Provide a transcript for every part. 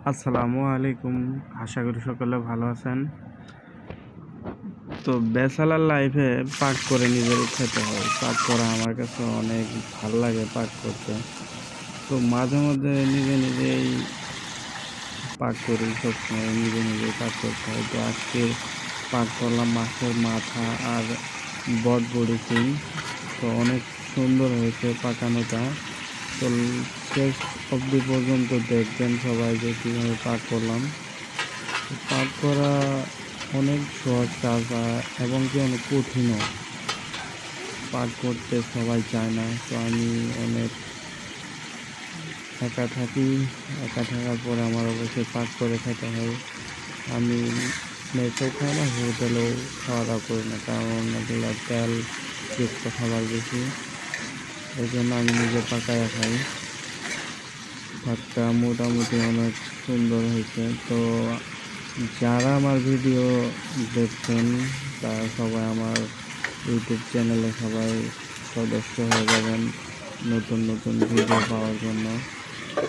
আসসালামু আলাইকুম। আশা করি সকলে ভালো আছেন। তো ব্যাচেলার লাইফে পাক করে নিজের খেতে হয়। পাক করা আমার কাছে অনেক ভাল লাগে পাক করতে। তো মাঝে মধ্যে নিজে নিজেই পাক করি, সবসময় নিজে নিজেই পাক করতে হয়। তো আজকে পাক করলাম মাছের মাথা আর বটবড়ি শিং। তো অনেক সুন্দর হয়েছে পাকানোটা। তো শেষ অবধি পর্যন্ত দেখবেন সবাই যে কীভাবে পাক করলাম। পাক করা অনেক সহজ কাজ এবং কি অনেক কঠিনও। পাক করতে সবাই চায় না। তো আমি অনেক একা থাকি। একা থাকার পরে আমার অবশ্যই পাক করে খেতে হয়। আমি মেসেও খাই না, হোটেলেও খাওয়া দাওয়া করি না, কারণ এগুলো তেল যুক্ত খাবার বেশি। এই জন্য আমি নিজে পাকায়া খাই। পাকটা মোটামুটি অনেক সুন্দর হয়েছে। তো যারা আমার ভিডিও দেখছেন তারা সবাই আমার ইউটিউব চ্যানেলে সবাই সদস্য হয়ে যাবেন নতুন নতুন ভিডিও পাওয়ার জন্য।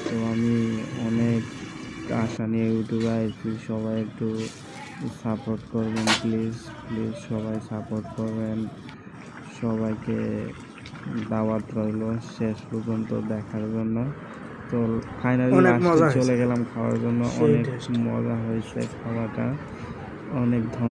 তো আমি অনেক আশা নিয়ে ইউটিউবে আসছি, সবাই একটু সাপোর্ট করবেন প্লিজ প্লিজ, সবাই সাপোর্ট করবেন। সবাইকে দাওয়াত রইল শেষ পর্যন্ত দেখার জন্য। তো ফাইনালি লাস্টে চলে গেলাম খাওয়ার জন্য। অনেক মজা হয়েছে খাওয়াটা, অনেক